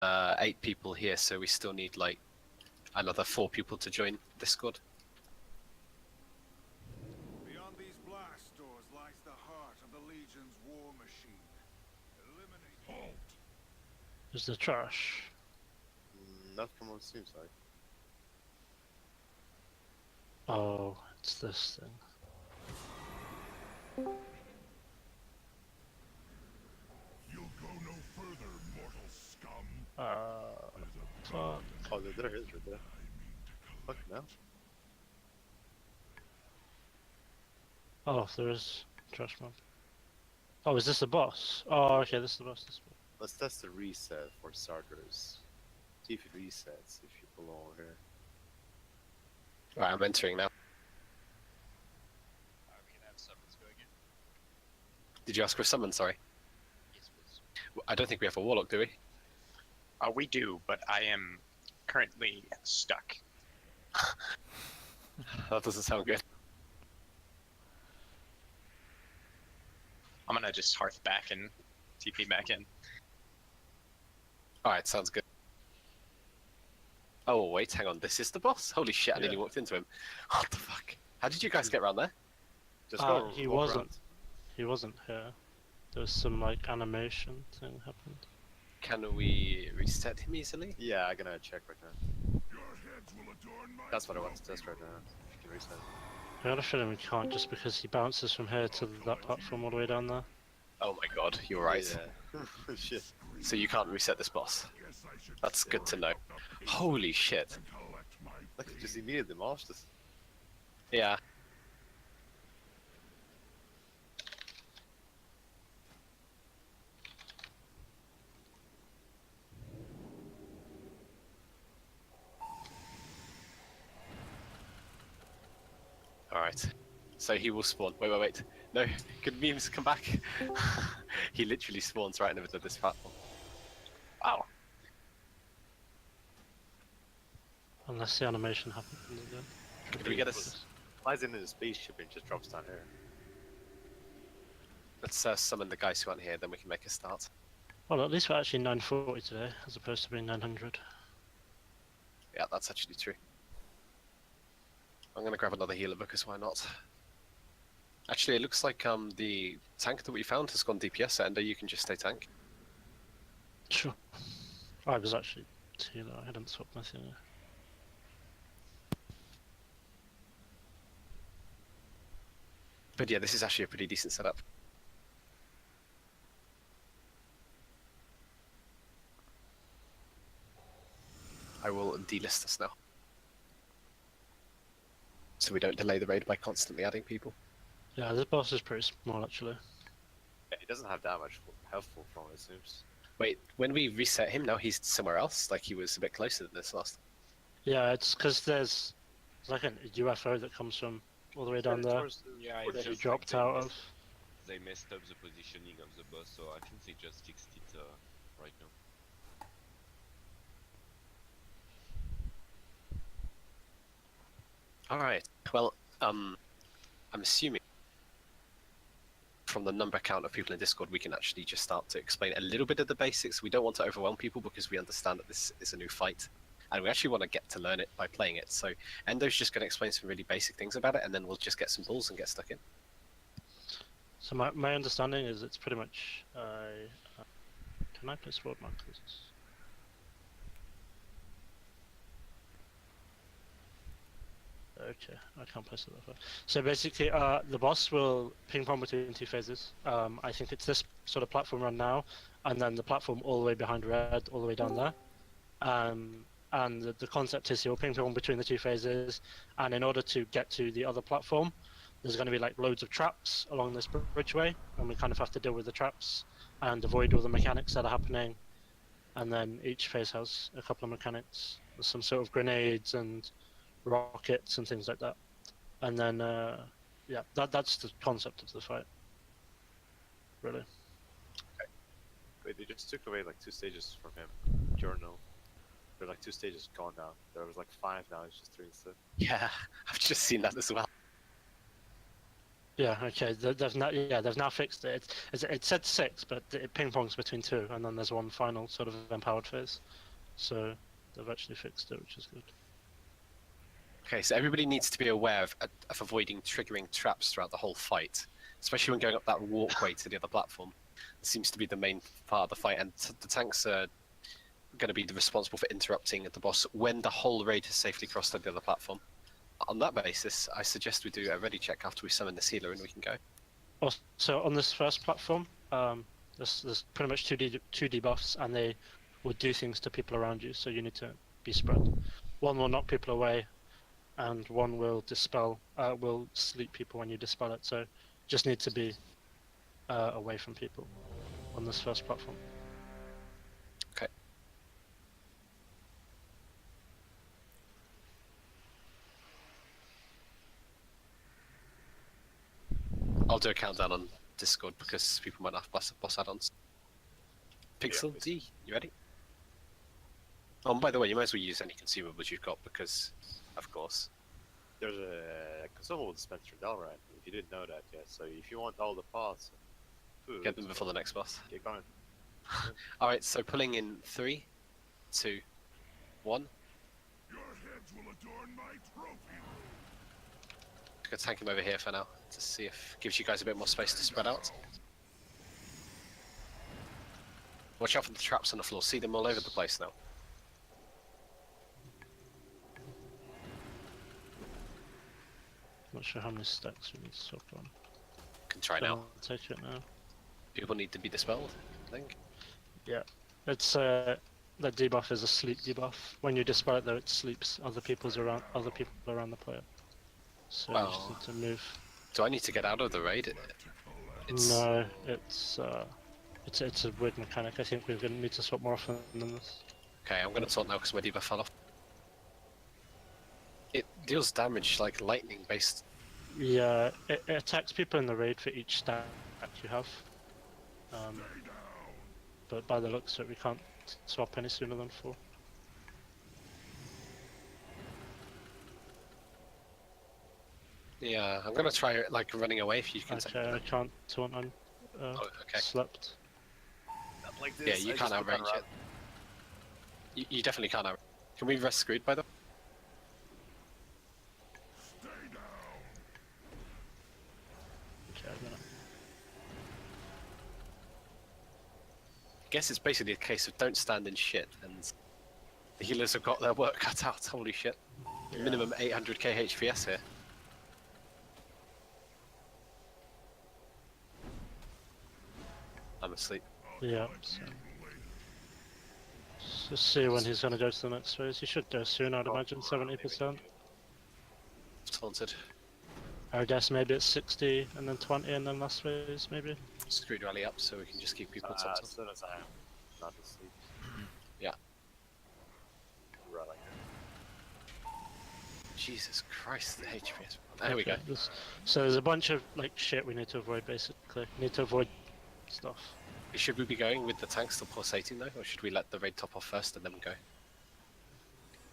8 people here, so we still need like another 4 people to join Discord. Beyond these blast doors lies the heart of the Legion's war machine. Eliminate. Halt! Is the trash? Not from what it seems like. Oh, it's this thing. You'll go no further, mortal scum. Fuck. Oh, there it is right there. Fuck now. Oh, there is trash man. Oh, is this the boss? Oh, okay, this is the boss. Let's test the reset for starters. See if it resets if you belong here. Right, I'm entering now. Are we gonna have summons going in? Did you ask for a summon? Sorry. Yes, please. I don't think we have a warlock, do we? We do, but I am currently stuck. That doesn't sound good. I'm gonna just hearth back and TP back in. Alright, sounds good. Oh, wait, hang on. This is the boss? Holy shit, I nearly walked into him. What the fuck? How did you guys get around there? Just go He walk wasn't. around. He wasn't here. There was some like animation thing happened. Can we reset him easily? Yeah, I'm gonna check right now. Your heads will adorn my That's what I want to test right now. If you can reset. I got a feeling we can't just because he bounces from here to that platform all the way down there. Oh my god, you're right. Yeah. Shit. So you can't reset this boss. Guess I should That's good to know. Holy shit. collect my Look, it just immediately demolished us. Yeah. Alright. So he will spawn. Wait. No, good memes, come back. He literally spawns right in the middle of this platform. Wow. Unless the animation happens again. Can we get us? Flies into the spaceship and just drops down here. Let's summon the guys who aren't here, then we can make a start. Well, at least we're actually 940 today, as opposed to being 900. Yeah, that's actually true. I'm gonna grab another healer because why not? Actually, it looks like the tank that we found has gone DPS, Ender. You can just stay tank. Sure. I was actually healer. I hadn't swapped my thing. But yeah, this is actually a pretty decent setup. I will delist us now. So we don't delay the raid by constantly adding people. Yeah, this boss is pretty small actually. Yeah, he doesn't have that much health from it, seems. Wait, when we reset him now, he's somewhere else? Like he was a bit closer than this last time. Yeah, it's because there's like a UFO that comes from all the way down there Yeah, that it's he just dropped like out of. they messed up the positioning of the boss, so I think they just fixed it right now. Alright, well, I'm assuming from the number count of people in Discord, we can actually just start to explain a little bit of the basics. We don't want to overwhelm people because we understand that this is a new fight, and we actually want to get to learn it by playing it. So Endo's just going to explain some really basic things about it, and then we'll just get some balls and get stuck in. So my understanding is it's pretty much. Can I place word markers? Okay, I can't place it that far. So basically, the boss will ping pong between two phases. I think it's this sort of platform run now, and then the platform all the way behind red, all the way down there. And the concept is he'll ping pong between the two phases, and in order to get to the other platform, there's going to be like loads of traps along this bridgeway, and we kind of have to deal with the traps and avoid all the mechanics that are happening. And then each phase has a couple of mechanics, with some sort of grenades and rockets and things like that. And then, yeah, that's the concept of the fight. Really. Wait, they just took away like 2 stages from him. Journal. They're like 2 stages gone now. There was like 5 now, it's just 3 instead. Yeah, I've just seen that as well. Yeah, okay. They've now, yeah, they've now fixed it. It said 6, but it ping pongs between 2, and then there's one final sort of empowered phase. So they've actually fixed it, which is good. Okay, so everybody needs to be aware of avoiding triggering traps throughout the whole fight, especially when going up that walkway to the other platform. It seems to be the main part of the fight, and the tanks are going to be responsible for interrupting the boss when the whole raid has safely crossed to the other platform. On that basis, I suggest we do a ready check after we summon this healer and we can go. Also, on this first platform, there's pretty much two debuffs, and they will do things to people around you, so you need to be spread. One will knock people away, and one will will sleep people when you dispel it, so just need to be away from people on this first platform. Okay. I'll do a countdown on Discord because people might have boss add-ons. Pixel Yeah, D, you ready? Oh, and by the way, you might as well use any consumables you've got because, of course. There's a consumable dispenser in Delran, if you didn't know that yet. So if you want all the pots and food, Get them before the next boss. get going. Alright, so pulling in 3, 2, 1. Your heads will adorn my trophy room. Gonna tank him over here for now to see if gives you guys a bit more space to spread out. Watch out for the traps on the floor. See them all over the place now. Not sure how many stacks we need to swap on. Can try So now. I'll take it now. People need to be dispelled, I think. Yeah, it's that debuff is a sleep debuff. When you dispel it, though, it sleeps other people around the player. So you just Oh. need to move. Do I need to get out of the raid? It's No, it's a weird mechanic. I think we're going to need to swap more often than this. okay. I'm gonna talk now because my debuff fell off. It deals damage like lightning based. Yeah, it attacks people in the raid for each stack you have. But by the looks of it, we can't swap any sooner than 4. Yeah, I'm gonna try like running away if you can. Okay, I can't taunt on Oh, okay. slept. Not like Yeah, you can't outrange it. You definitely can't out. Can we rest screwed by them? Stay down. Okay, I'm gonna... I guess it's basically a case of don't stand in shit, and the healers have got their work cut out. Holy shit! Yeah. Minimum 800k HPS here. I'm asleep. Yeah, so... Just see when he's gonna go to the next phase. He should go soon, I'd imagine, 70%. Taunted. I guess maybe it's 60 and then 20 and then last phase, maybe. Screwed rally up so we can just keep people As topped up. soon as I am not asleep. Yeah. Right like that. Jesus Christ, the HPS. There we go. Okay, so there's a bunch of like shit we need to avoid basically. Need to avoid stuff. Should we be going with the tank still pulsating though, or should we let the raid top off first and then go?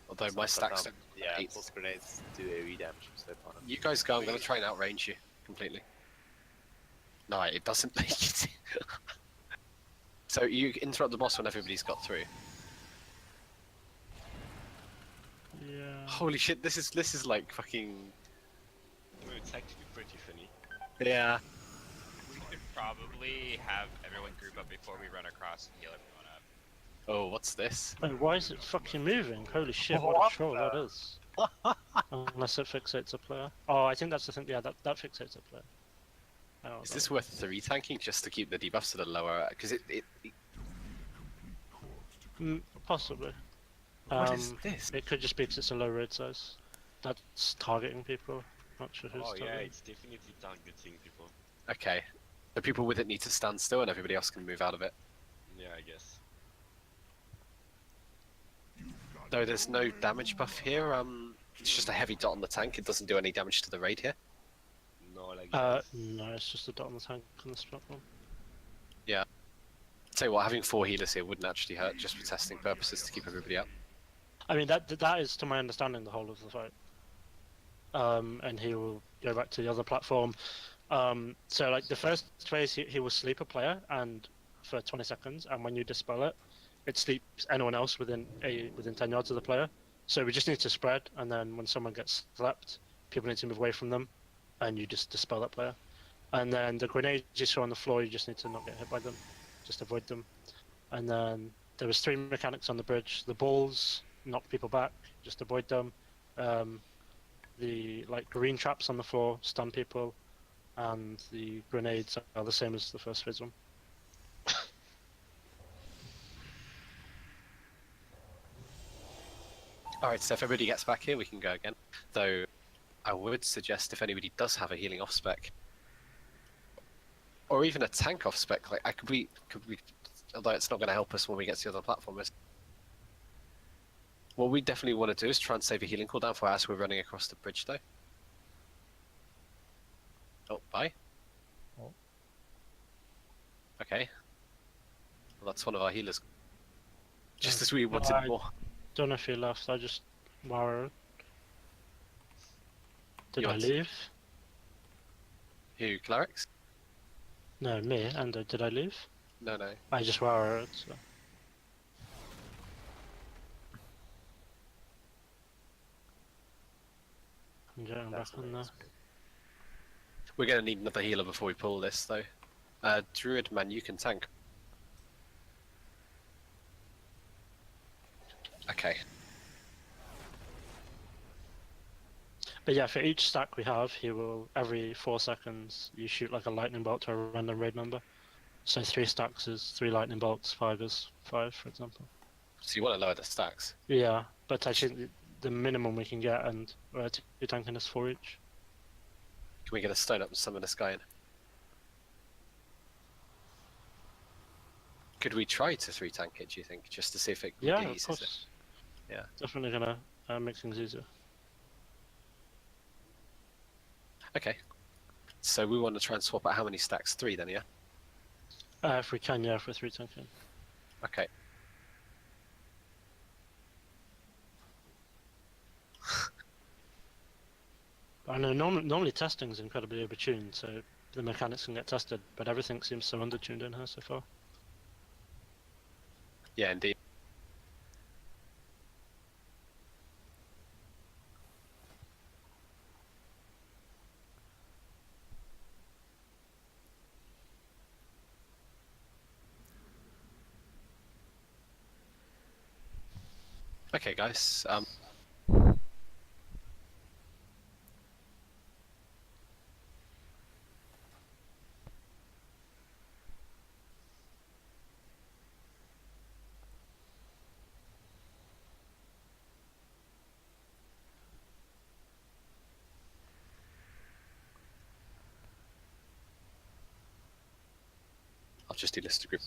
Although my stacks don't. Yeah, 8. pulse grenades do AoE damage step on them. You guys go, I'm gonna try and outrange you completely. No, it doesn't make it. So you interrupt the boss when everybody's got through. Yeah. Holy shit, this is like fucking. It's actually pretty funny. Yeah. We could probably have everyone group up before we run across and heal everyone up. Oh, what's this? Wait, why is it fucking moving? Holy shit, what What a troll that is. Unless it fixates a player. Oh, I think that's the thing, yeah, that fixates a player. I don't Is know. this worth 3 tanking just to keep the debuffs at a lower? Because it Possibly. What is this? It could just be because it's a low raid size. That's targeting people. Not sure who's Oh yeah, targeting. it's definitely targeting people. Okay. The people with it need to stand still and everybody else can move out of it. Yeah, I guess. Though there's no damage buff here, it's just a heavy dot on the tank, it doesn't do any damage to the raid here. No, like No, it's just a dot on the tank on this platform. Tell you what, having 4 healers here wouldn't actually hurt just for testing purposes to keep everybody out. I mean, that is, to my understanding, the whole of the fight. And he will go back to the other platform, So like the first phase, he will sleep a player and for 20 seconds, and when you dispel it, it sleeps anyone else within 10 yards of the player. So we just need to spread, and then when someone gets slept, people need to move away from them, and you just dispel that player. And then the grenades you saw on the floor, you just need to not get hit by them, just avoid them. And then there was 3 mechanics on the bridge. The balls knock people back, just avoid them. The like green traps on the floor stun people, and the grenades are the same as the first phase one. Alright, so if everybody gets back here, we can go again. Though, I would suggest if anybody does have a healing off spec, or even a tank off spec, like could we, although it's not going to help us when we get to the other platform, is what we definitely want to do is try and save a healing cooldown for as we're running across the bridge, though. Oh, bye. Oh. Okay. Well, that's one of our healers. Just as we wanted more. Don't know if he left. I just wow. Did You I want- leave? Who, clerics? No, me. And did I leave? No, no. I just wow. So. I'm getting back on there. We're going to need another healer before we pull this, though. Druid, man, you can tank. Okay. But yeah, for each stack we have, he will every 4 seconds you shoot like a lightning bolt to a random raid member. So 3 stacks is 3 lightning bolts, 5 is 5, for example. So you want to lower the stacks? Yeah, but I think the minimum we can get, and we're 2 tanking is 4 each. Can we get a stone up and summon this guy in? Could we try to 3 tank it, do you think? Just to see if it Yeah, really of eases course. it? Yeah. Definitely gonna make things easier. Okay. So we want to try and swap out how many stacks? 3 then, yeah? If we can, yeah, for 3 tanking. Okay. I know normally testing is incredibly overtuned, so the mechanics can get tested, but everything seems so undertuned in here so far. Yeah, indeed. Okay, guys. I'll just delist the group.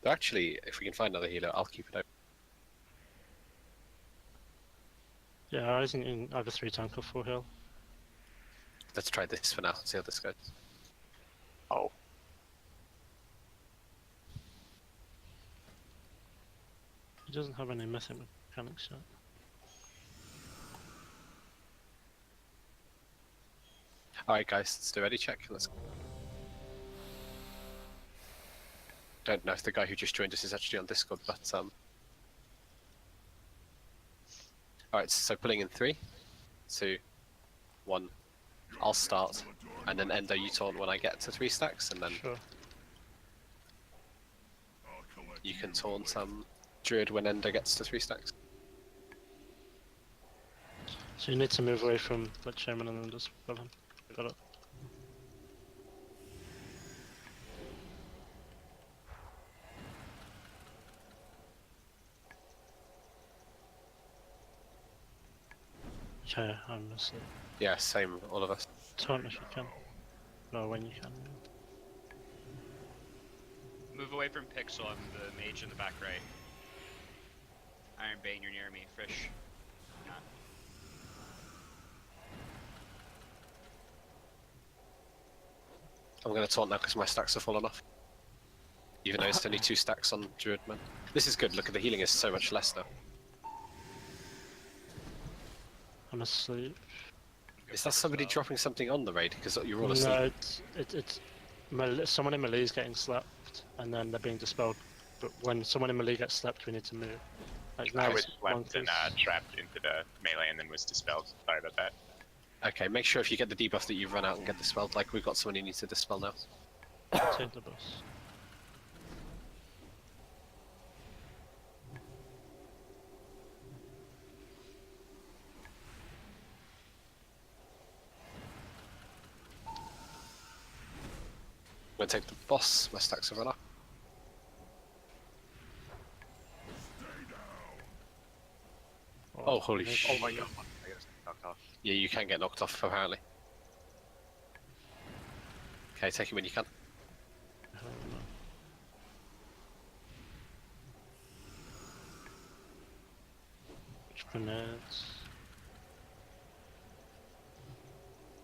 Though actually, if we can find another healer, I'll keep it open. Yeah, I think in either 3 tank or 4 heal. Let's try this for now, see how this goes. Oh. He doesn't have any mythic mechanics yet. Alright guys, let's do a ready check. Let's. Don't know if the guy who just joined us is actually on Discord, but Alright, so pulling in 3, 2, 1. I'll start, and then Endo, you taunt when I get to 3 stacks, and then Sure. you can taunt Druid when Endo gets to 3 stacks. So you need to move away from the Shaman and then just kill him. Got it. Okay, I missed it. Yeah, same, all of us. Taunt if you can. No, when you can. Move away from Pixel, I'm the mage in the back right. Iron Bane, you're near me. Frisch. Not. I'm gonna taunt now because my stacks have fallen off. Even though it's only 2 stacks on Druid, man. This is good, look at the healing is so much less now. I'm asleep. Is that somebody dropping something on the raid? Because you're all No, asleep. it's someone in melee is getting slept, and then they're being dispelled. But when someone in melee gets slept, we need to move. Like now I was it's slept and monkeys. trapped into the melee and then was dispelled. Sorry about that. Okay, make sure if you get the debuff that you run out and get dispelled. Like we've got someone who needs to dispel now. Take the bus. I'm gonna take the boss. My stacks are run up. Oh, holy shit. Oh my god, I got knocked off. Yeah, you can get knocked off apparently. Okay, take it when you can. Grenades.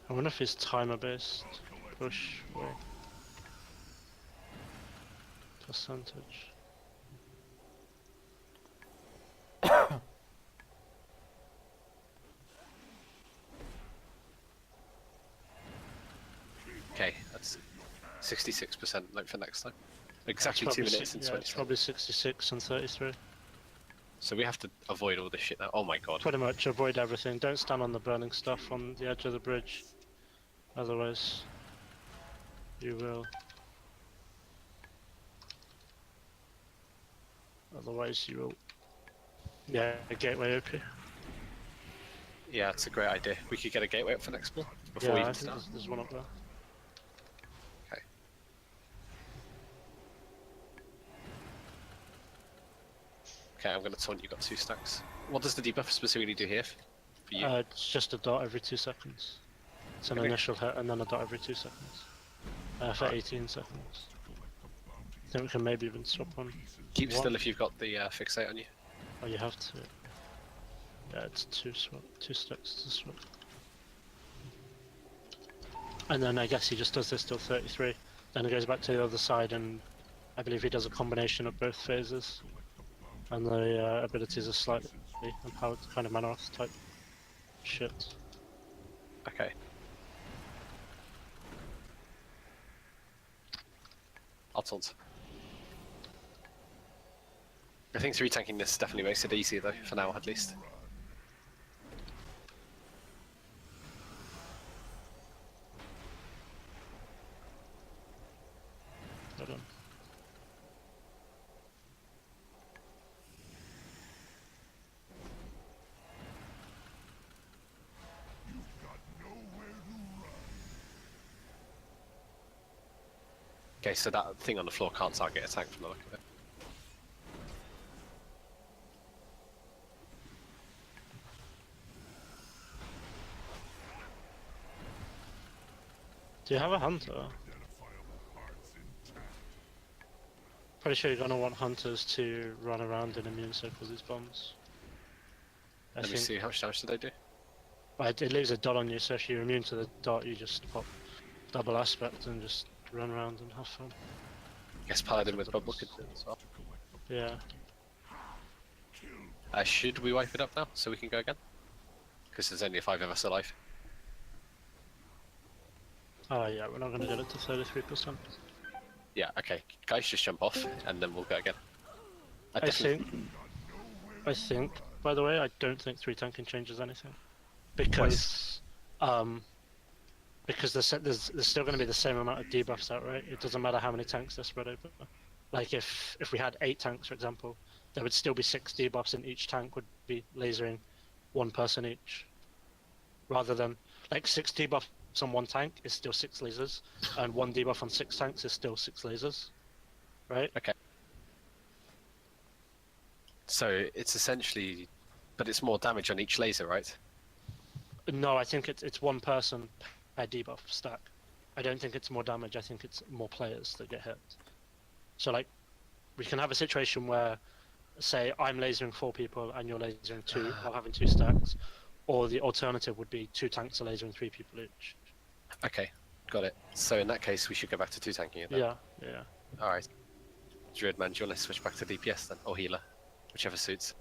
I wonder if it's timer based. Push way. Percentage. Okay, that's 66% like for next time. Exactly It's 2 probably minutes and yeah, 20 it's probably 66 and 33. So we have to avoid all this shit now. Oh my god. Pretty much avoid everything. Don't stand on the burning stuff on the edge of the bridge. Otherwise, you will. Otherwise, you will. Yeah, a gateway OP. Yeah, it's a great idea. We could get a gateway up for next build before Yeah, we I even think start. there's one up there. Okay. Okay, I'm gonna taunt. You got 2 stacks. What does the debuff specifically do here for you? It's just a dot every 2 seconds. It's an Okay. initial hit and then a dot every 2 seconds. For 18 seconds. I think we can maybe even swap one. Keep one. still if you've got the fixate on you. Oh, you have to. Yeah, it's 2 stacks to swap. And then I guess he just does this till 33. Then he goes back to the other side, and I believe he does a combination of both phases. And the abilities are slightly empowered, kind of Manoth type shit. Okay. I'll taunt. I think 3 tanking this definitely makes it easier though, for now at least. Well done. Okay, so that thing on the floor can't target a tank from the look of it. Do you have a hunter? Pretty sure you're gonna want hunters to run around in immune circles these bombs. Let me see how much damage do they do. It leaves a dot on you, so if you're immune to the dot, you just pop double aspect and just run around and have fun. Guess Paladin with bubble could do it as well. Yeah. Should we wipe it up now so we can go again? Because there's only 5 of us alive. Oh yeah, we're not gonna get it to 33%. Yeah, okay. Guys, just jump off and then we'll go again. I think, by the way, I don't think 3 tanking changes anything. Because there's still going to be the same amount of debuffs out, right? It doesn't matter how many tanks they're spread over. Like if we had 8 tanks, for example, there would still be 6 debuffs, and each tank would be lasering 1 person each. Rather than, like, 6 debuffs on 1 tank is still 6 lasers, and 1 debuff on 6 tanks is still 6 lasers, right? Okay. So it's essentially, but it's more damage on each laser, right? No, I think it's 1 person per debuff stack. I don't think it's more damage, I think it's more players that get hit. So, like, we can have a situation where, say, I'm lasering 4 people and you're lasering 2 while having 2 stacks, or the alternative would be 2 tanks are lasering 3 people each. Okay, got it. So in that case, we should go back to 2 tanking it then. Yeah, yeah. Alright. Druid man, do you want to switch back to DPS then? Or healer? Whichever suits.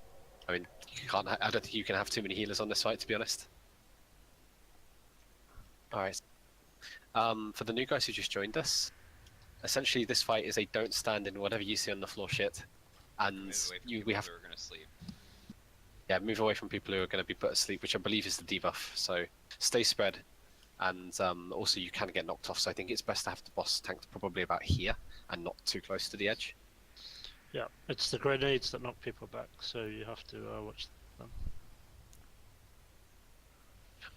I mean, you can't I don't think you can have too many healers on this fight, to be honest. Alright. For the new guys who just joined us, essentially this fight is a don't stand in whatever you see on the floor shit. And Move away from we people have who are gonna sleep. yeah, move away from people who are going to be put asleep, which I believe is the debuff. So stay spread, and also you can get knocked off. So I think it's best to have the boss tanked probably about here and not too close to the edge. Yeah, it's the grenades that knock people back, so you have to watch them.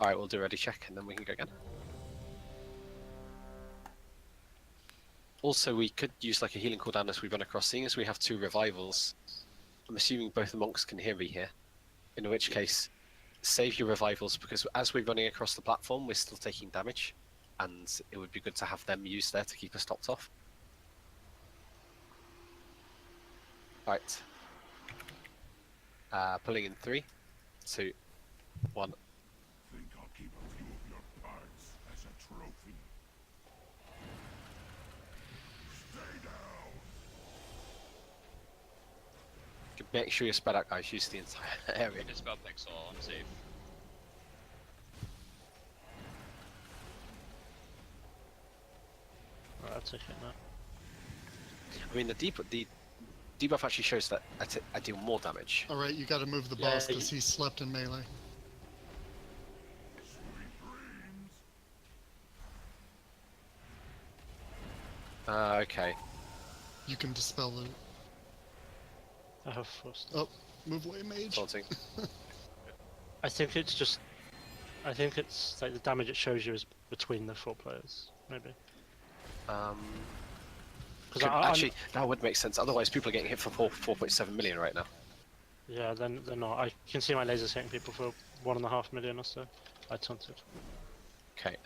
All right, we'll do a ready check, and then we can go again. Also, we could use like a healing cooldown as we run across, seeing as we have 2 revivals. I'm assuming both the monks can hear me here, in which case, save your revivals, because as we're running across the platform, we're still taking damage, and it would be good to have them used there to keep us topped off. Right. Pulling in 3, 2, 1. Think I'll keep a few of your parts as a trophy. Stay down. Make sure you're spread out, guys. Use the entire area. Dispel Pixel, I'm safe. Right, I'll take it now. I mean, the debuff actually shows that I deal more damage. Alright, you gotta move the Yeah, boss because he slept in melee. Sweet dreams. Okay. You can dispel the. I have forced. Oh, move away, mage. Taunting. I think it's just. I think it's like the damage it shows you is between the 4 players, maybe. Actually, that would make sense. Otherwise, people are getting hit for 4.7 million right now. Yeah, then they're not. I can see my lasers hitting people for 1.5 million or so. I taunted. Okay.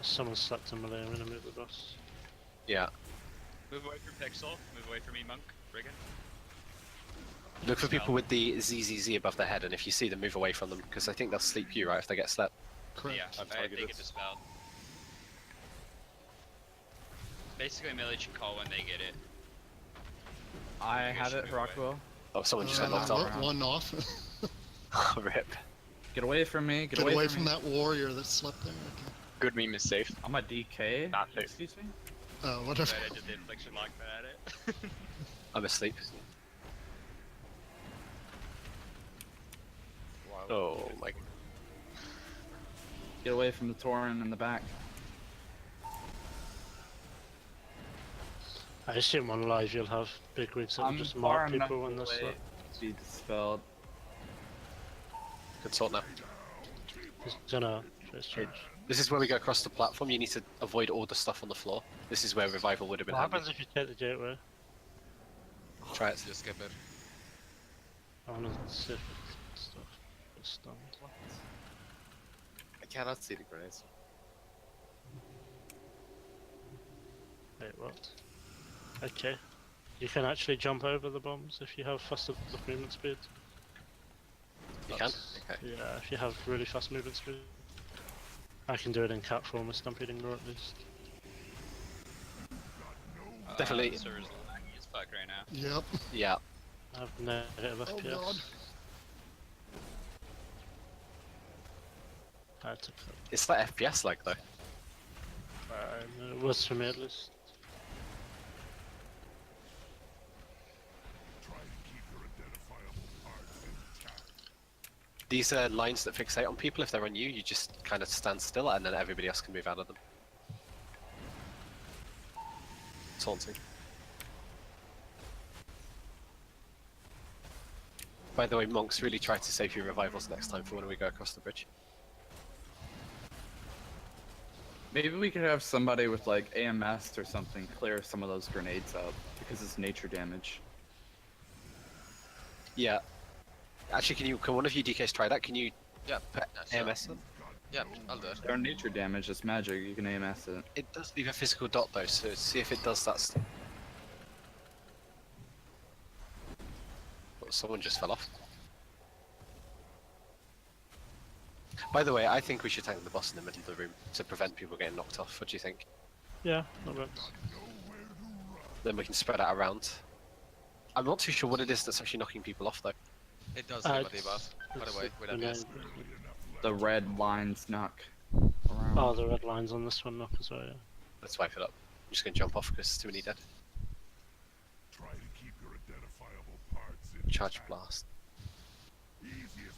Someone slept in melee. I'm gonna move the boss. Yeah. Move away from Pixel, move away from me, Monk, Brigand. Look for people with the ZZZ above their head, and if you see them, move away from them, because I think they'll sleep you, right, if they get slept. Correct. Yeah, I've they targeted. get dispelled. Basically, melee should call when they get it. I You guys have should it, move away. Rockwell. Oh, someone just got knocked what? off. One off. Rip. Get away from me. Get away from that warrior that slept there. Okay. Good meme is safe. I'm a DK. Not safe. Excuse me? Whatever. Right, I did the infliction lock at it. I'm asleep. Oh my. Get away from the Tauren in the back. I assume on live you'll have big wigs that will I'm just far mark enough people when they're away slept. to be dispelled. Good sort now. He's gonna first charge. This is where we go across the platform. You need to avoid all the stuff on the floor. This is where revival would have been What handy. happens if you take the gateway? Try it. Just skip it. I wanna see if it's stuff. It's stunned. I cannot see the grenades. Wait, what? Okay. You can actually jump over the bombs if you have faster movement speed. You can? That's- Okay. Yeah, if you have really fast movement speed. I can do it in cat form with Stampeding Roar at least. Definitely. Server's laggy as fuck right now. Yep. Yeah. I have negative Oh FPS. god. I took that. It's that FPS lag though. It was for me at least. Try and keep your identifiable parts intact. These lines that fixate on people, if they're on you, you just kind of stand still and then everybody else can move out of them. Taunting. By the way, monks, really try to save your revivals next time for when we go across the bridge. Maybe we could have somebody with like AMS or something clear some of those grenades out because it's nature damage. Yeah. Actually, can one of you DKs try that? Can you Yeah. put sure. AMS in? Yeah, I'll do it. They're nature damage, it's magic, you can AMS it. It does leave a physical dot though, so see if it does that stuff. Oh, someone just fell off. By the way, I think we should tank the boss in the middle of the room to prevent people getting knocked off. What do you think? Yeah, not bad. Then we can spread out around. I'm not too sure what it is that's actually knocking people off though. It does leave a it's- debuff, by the it's way, with grenade. FPS. Barely enough the red lines knock around. Oh, the red lines on this one knock as well. Yeah. Let's wipe it up. I'm just gonna jump off because there's too many dead. Try to keep your identifiable parts in Charge blast. Easiest